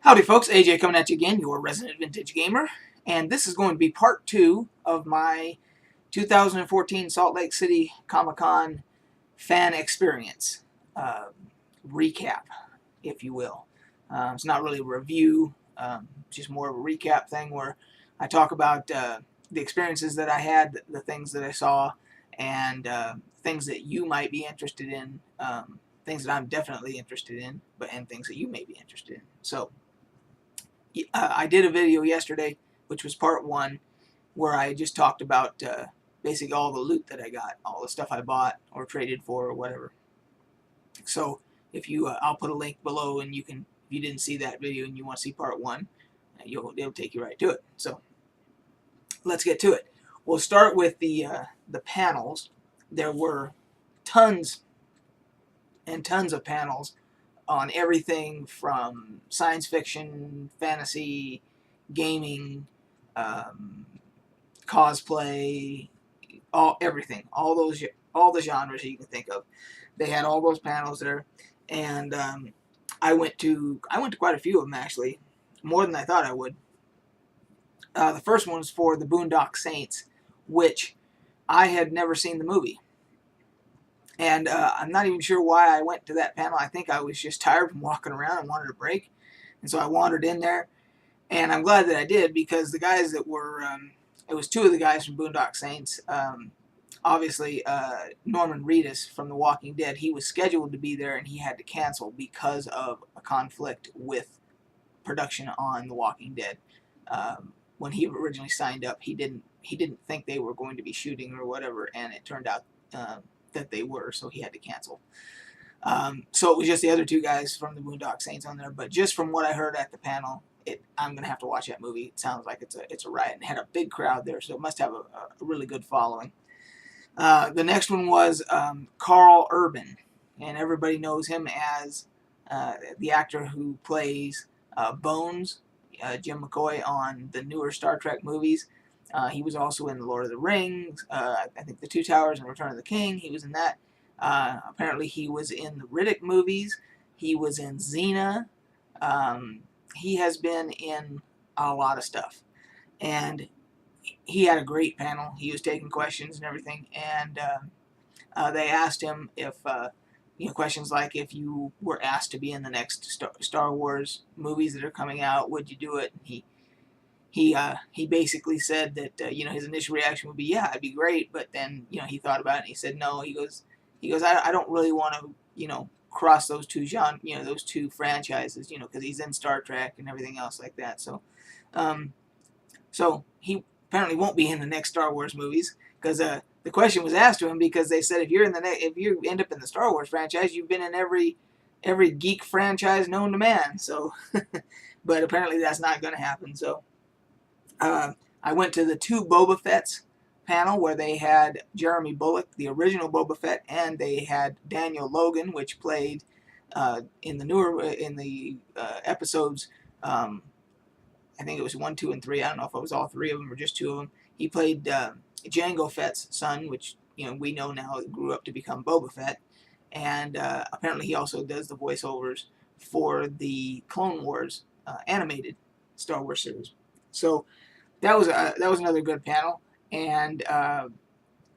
Howdy folks, AJ coming at you again, your resident vintage gamer, and this is going to be part 2 of my 2014 Salt Lake City Comic-Con fan experience recap, if you will. It's not really a review, just more of a recap thing where I talk about the experiences that I had, the things that I saw, and things that you might be interested in, things that I'm definitely interested in, and things that you may be interested in. So, I did a video yesterday, which was part 1, where I just talked about basically all the loot that I got, all the stuff I bought or traded for or whatever. So if you, I'll put a link below, and you can, if you didn't see that video and you want to see part 1, it'll take you right to it. So let's get to it. We'll start with the panels. There were tons and tons of panels on everything from science fiction, fantasy, gaming, cosplay, everything, all the genres that you can think of. They had all those panels there, and I went to quite a few of them, actually, more than I thought I would. The first one was for the Boondock Saints, which I had never seen the movie. And I'm not even sure why I went to that panel. I think I was just tired from walking around and wanted a break. And so I wandered in there. And I'm glad that I did, because the guys that were, it was 2 of the guys from Boondock Saints. Obviously, Norman Reedus from The Walking Dead, he was scheduled to be there and he had to cancel because of a conflict with production on The Walking Dead. When he originally signed up, he didn't think they were going to be shooting or whatever, and it turned out that they were, so he had to cancel. So it was just the other 2 guys from the Boondock Saints on there. But just from what I heard at the panel, I'm gonna have to watch that movie. It sounds like it's a riot, and had a big crowd there, so it must have a really good following. The next one was Karl Urban, and everybody knows him as the actor who plays Bones, Jim McCoy, on the newer Star Trek movies. He was also in The Lord of the Rings, I think The Two Towers and Return of the King. He was in that. Apparently he was in the Riddick movies. He was in Xena. He has been in a lot of stuff. And he had a great panel. He was taking questions and everything. And they asked him if, questions like, if you were asked to be in the next Star Wars movies that are coming out, would you do it? And he basically said that his initial reaction would be, yeah, it'd be great, but then he thought about it and he said no. He goes I don't really want to cross those two those 2 franchises, because he's in Star Trek and everything else like that. So so he apparently won't be in the next Star Wars movies, because the question was asked to him, because they said, if you end up in the Star Wars franchise, you've been in every geek franchise known to man. So but apparently that's not going to happen. So I went to the 2 Boba Fett's panel, where they had Jeremy Bulloch, the original Boba Fett, and they had Daniel Logan, which played in the episodes. I think it was 1, 2, and 3. I don't know if it was all 3 of them or just 2 of them. He played Jango Fett's son, which we know now grew up to become Boba Fett, and apparently he also does the voiceovers for the Clone Wars animated Star Wars series. So that was another good panel. And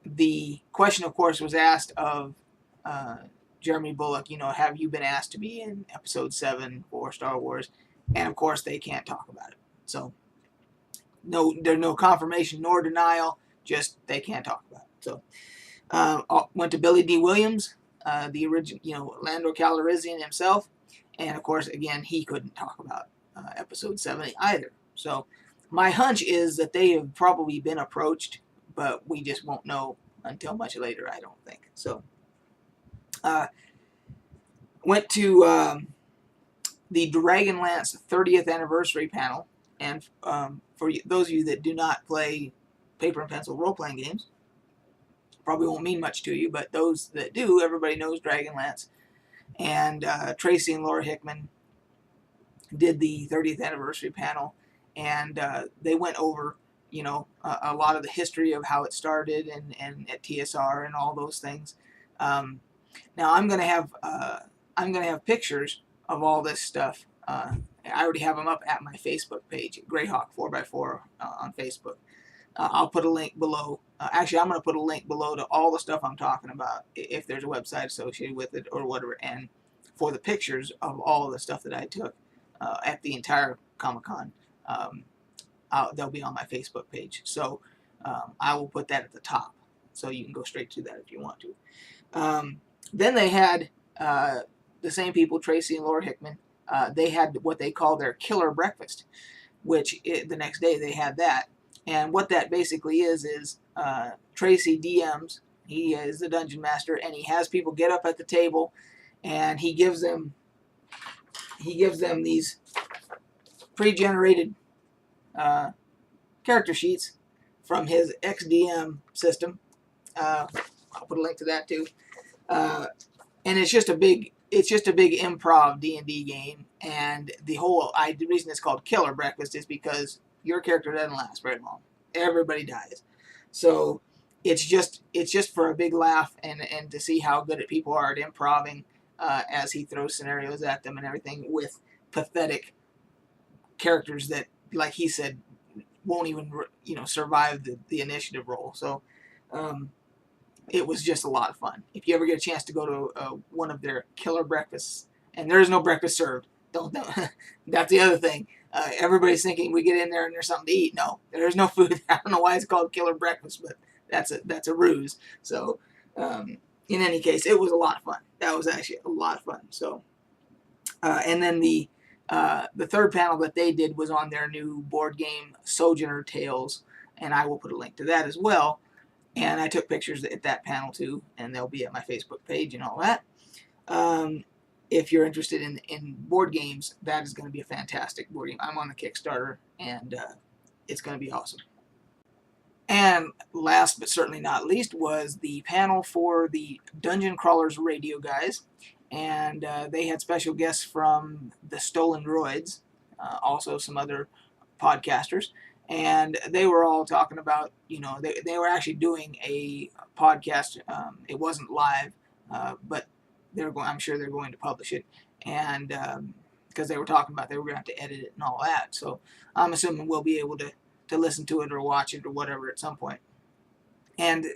the question, of course, was asked of Jeremy Bulloch, have you been asked to be in Episode 7 for Star Wars? And of course they can't talk about it. So there's no confirmation nor denial, just they can't talk about it. So went to Billy D. Williams, the original, Lando Calrissian himself, and of course again he couldn't talk about Episode 7 either. So my hunch is that they have probably been approached, but we just won't know until much later, I don't think. So went to the Dragonlance 30th anniversary panel, and for those of you that do not play paper and pencil role-playing games, probably won't mean much to you, but those that do, everybody knows Dragonlance. And Tracy and Laura Hickman did the 30th anniversary panel, and they went over a lot of the history of how it started and at TSR and all those things. Now I'm gonna have pictures of all this stuff I already have them up at my Facebook page, Greyhawk 4x4 on Facebook. I'll put a link below. Actually, I'm going to put a link below to all the stuff I'm talking about, if there's a website associated with it or whatever, and for the pictures of all the stuff that I took at the entire Comic-Con. They'll be on my Facebook page. So I will put that at the top, so you can go straight to that if you want to. Then they had the same people, Tracy and Laura Hickman. They had what they call their killer breakfast, which the next day they had that. And what that basically is Tracy DMs. He is the dungeon master, and he has people get up at the table, and he gives them these pre-generated character sheets from his XDM system. I'll put a link to that too. And it's just a big improv D&D game, and the reason it's called Killer Breakfast is because your character doesn't last very long. Everybody dies. So it's just for a big laugh and to see how good at people are at improving as he throws scenarios at them and everything with pathetic characters that, like he said, won't even survive the initiative roll. So it was just a lot of fun. If you ever get a chance to go to one of their killer breakfasts, and there is no breakfast served, don't that's the other thing. Everybody's thinking we get in there and there's something to eat. No, there's no food. I don't know why it's called killer breakfast, but that's a ruse. So in any case, it was a lot of fun. That was actually a lot of fun. So and then the third panel that they did was on their new board game, Sojourner Tales, and I will put a link to that as well. And I took pictures at that panel too, and they'll be at my Facebook page and all that. If you're interested in board games, that is going to be a fantastic board game. I'm on the Kickstarter, and it's going to be awesome. And last but certainly not least was the panel for the Dungeon Crawlers radio guys. And they had special guests from the Stolen Droids, also some other podcasters. And they were all talking about, they were actually doing a podcast. It wasn't live, but I'm sure they're going to publish it. And because they were talking about they were going to have to edit it and all that. So I'm assuming we'll be able to listen to it or watch it or whatever at some point. And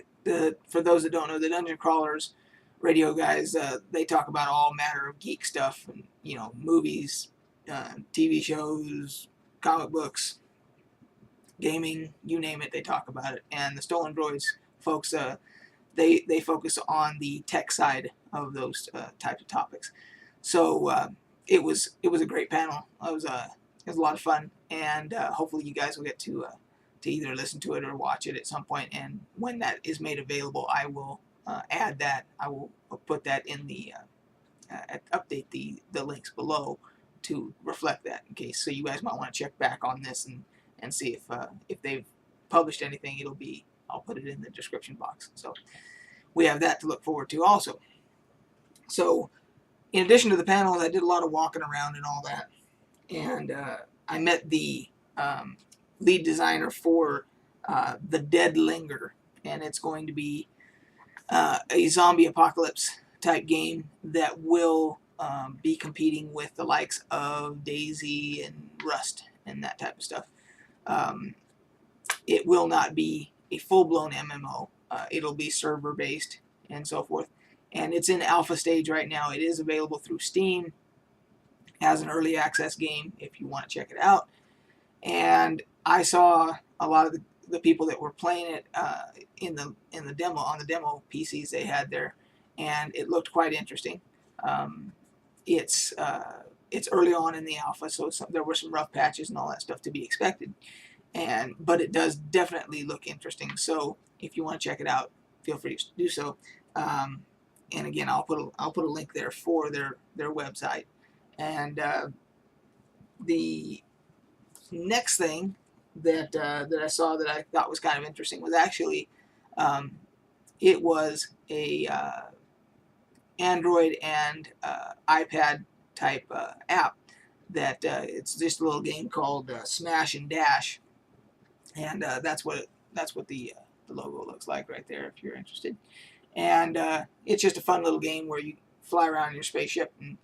for those that don't know, the Dungeon Crawlers radio guys, they talk about all manner of geek stuff, and movies, TV shows, comic books, gaming, you name it, they talk about it. And the Stolen Droids folks, they focus on the tech side of those types of topics. So it was a great panel. It was a lot of fun, and hopefully you guys will get to either listen to it or watch it at some point. And when that is made available, I will add that. I will put that in the update the links below to reflect that, in case. So you guys might want to check back on this and see if they've published anything. I'll put it in the description box. So we have that to look forward to also. So in addition to the panels, I did a lot of walking around and all that, and I met the lead designer for The Dead Linger, and it's going to be a zombie apocalypse type game that will be competing with the likes of DayZ and Rust and that type of stuff. It will not be a full-blown MMO. It'll be server-based and so forth. And it's in alpha stage right now. It is available through Steam as an early access game if you want to check it out. And I saw a lot of the people that were playing it in the demo, on the demo PCs they had there, and it looked quite interesting. It's early on in the alpha, so there were some rough patches and all that stuff to be expected. But it does definitely look interesting. So if you want to check it out, feel free to do so. And again, I'll put a link there for their website. And the next thing that I saw that I thought was kind of interesting was actually it was a Android and iPad type app that it's just a little game called Smash and Dash, and that's what the logo looks like right there if you're interested. And it's just a fun little game where you fly around in your spaceship and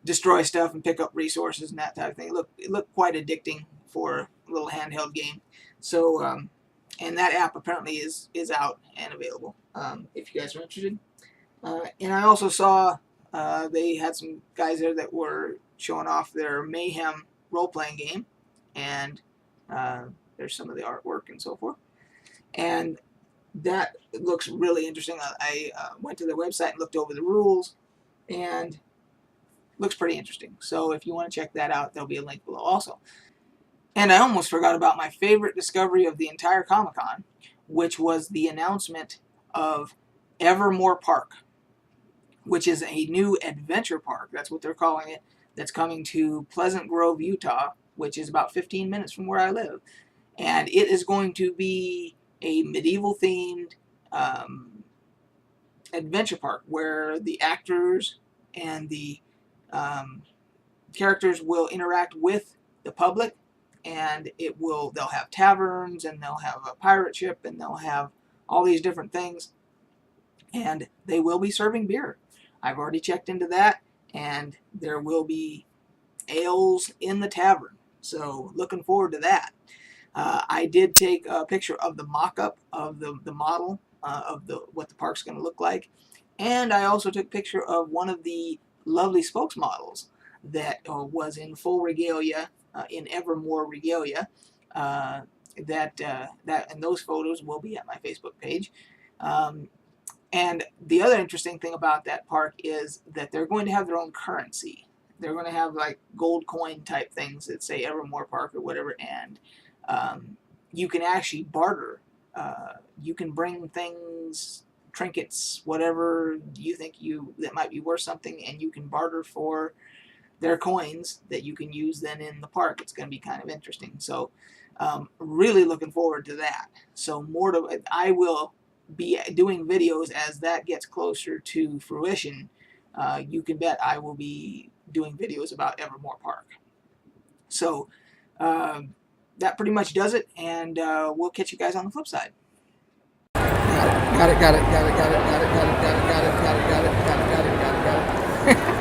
destroy stuff and pick up resources and that type of thing. It looked quite addicting for a little handheld game. So, and that app apparently is out and available if you guys are interested. And I also saw they had some guys there that were showing off their Mayhem role-playing game, and there's some of the artwork and so forth. And that looks really interesting. I went to their website and looked over the rules, and looks pretty interesting. So if you want to check that out, there'll be a link below also. And I almost forgot about my favorite discovery of the entire Comic-Con, which was the announcement of Evermore Park, which is a new adventure park. That's what they're calling it. That's coming to Pleasant Grove, Utah, which is about 15 minutes from where I live. And it is going to be a medieval-themed adventure park where the actors and the characters will interact with the public, and they'll have taverns, and they'll have a pirate ship, and they'll have all these different things, and they will be serving beer. I've already checked into that, and there will be ales in the tavern, so looking forward to that. I did take a picture of the mock-up of the model of what the park's going to look like, and I also took a picture of one of the lovely spokesmodels that was in full regalia, in Evermore regalia. And those photos will be at my Facebook page. And the other interesting thing about that park is that they're going to have their own currency. They're going to have like gold coin type things that say Evermore Park or whatever, and you can actually barter. You can bring things, trinkets, whatever you think that might be worth something, and you can barter for their coins that you can use then in the park. It's going to be kind of interesting. So really looking forward to that. So I will be doing videos as that gets closer to fruition. You can bet I will be doing videos about Evermore Park. So that pretty much does it, and we'll catch you guys on the flip side. Got it.